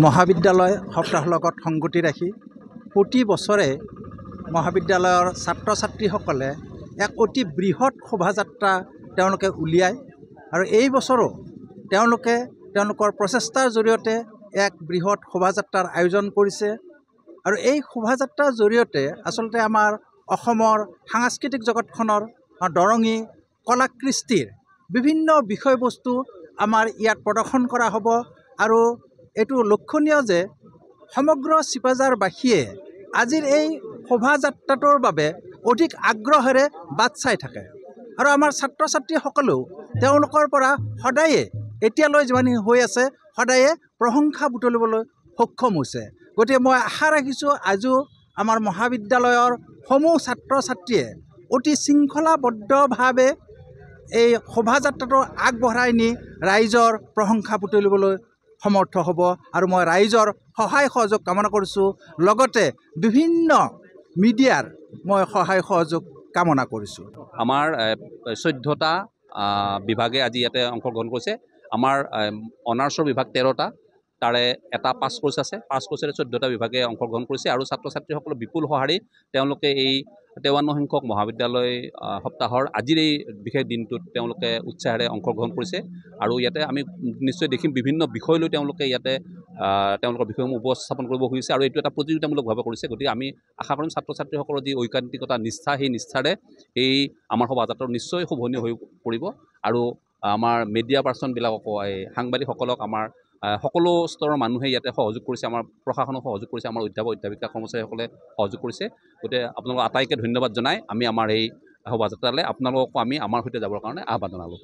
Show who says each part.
Speaker 1: মহাবিদ্যালয় সপ্তাহৰ লগত সংগতি ৰাখি প্ৰতি বছৰে মহাবিদ্যালয়ৰ ছাত্ৰ ছাত্ৰীসকলে এক অতি বৃহৎ শোভাযাত্ৰা তেওঁলোকে উলিয়ায় আৰু এই বছৰো তেওঁলোকে তেওঁলোকৰ প্ৰচেষ্টাৰ জৰিয়তে এক বৃহৎ শোভাযাত্ৰাৰ আয়োজন কৰিছে আৰু এই শোভাযাত্ৰাৰ জৰিয়তে আচলতে আমাৰ অসমৰ সাংস্কৃতিক জগতখনৰ দৰঙী কলাকৃষ্টিৰ বিভিন্ন বিষয়বস্তু আমাৰ ইয়াত প্ৰদৰ্শন কৰা হ'ব আৰু এইটো লক্ষণীয় যে সমগ্ৰ চিপাঝাৰবাসীয়ে আজিৰ এই শোভাযাত্ৰাটোৰ বাবে অধিক আগ্ৰহেৰে বাট চাই থাকে আৰু আমাৰ ছাত্ৰ ছাত্ৰীসকলেও তেওঁলোকৰ পৰা সদায়ে এতিয়ালৈ যিমানখিনি হৈ আছে সদায়ে প্ৰশংসা বুটলিবলৈ সক্ষম হৈছে। গতিকে মই আশা ৰাখিছোঁ আজিও আমাৰ মহাবিদ্যালয়ৰ সমূহ ছাত্ৰ ছাত্ৰীয়ে অতি শৃংখলাবদ্ধভাৱে এই শোভাযাত্ৰাটো আগবঢ়াই নি ৰাইজৰ প্ৰশংসা বুটলিবলৈ সমৰ্থ হ'ব আৰু মই ৰাইজৰ সহায় সহযোগ কামনা কৰিছোঁ। লগতে বিভিন্ন মিডিয়াৰ মই সহায় সহযোগ কামনা কৰিছোঁ।
Speaker 2: আমাৰ 14টা বিভাগে আজি ইয়াতে অংশগ্ৰহণ কৰিছে। আমাৰ অনাৰ্ছৰ বিভাগ 13টা, তাৰে এটা পাছ কোৰ্চ আছে। পাছ কোৰ্চেৰে 14টা বিভাগে অংশগ্ৰহণ কৰিছে আৰু ছাত্ৰ ছাত্ৰীসকলৰ বিপুল সঁহাৰি তেওঁলোকে এই 53 সংখ্যক মহাবিদ্যালয় সপ্তাহৰ আজিৰ এই বিশেষ দিনটোত তেওঁলোকে উৎসাহেৰে অংশগ্ৰহণ কৰিছে আৰু ইয়াতে আমি নিশ্চয় দেখিম বিভিন্ন বিষয় লৈ তেওঁলোকে ইয়াতে তেওঁলোকৰ বিষয়সমূহ উপস্থাপন কৰিব খুজিছে আৰু এইটো এটা প্ৰতিযোগিতামূলকভাৱে কৰিছে। গতিকে আমি আশা কৰিম ছাত্ৰ ছাত্ৰীসকলৰ যি ঐকান্তিকতা নিষ্ঠা সেই নিষ্ঠাৰে এই আমাৰ শোভাযাত্ৰা নিশ্চয় শোভনীয় হৈ পৰিব আৰু আমাৰ মিডিয়া পাৰ্চনবিলাককো এই সাংবাদিকসকলক আমাৰ সকলো স্তৰৰ মানুহে ইয়াতে সহযোগ কৰিছে, আমাৰ প্ৰশাসনক সহযোগ কৰিছে, আমাৰ অধ্যাপক অধ্যাপিকা কৰ্মচাৰীসকলে সহযোগ কৰিছে। গতিকে আপোনালোকক আটাইকে ধন্যবাদ জনাই আমি আমাৰ এই শোভাযাত্ৰালৈ আপোনালোককো আমি আমাৰ সৈতে যাবৰ কাৰণে আহ্বান জনালোঁ।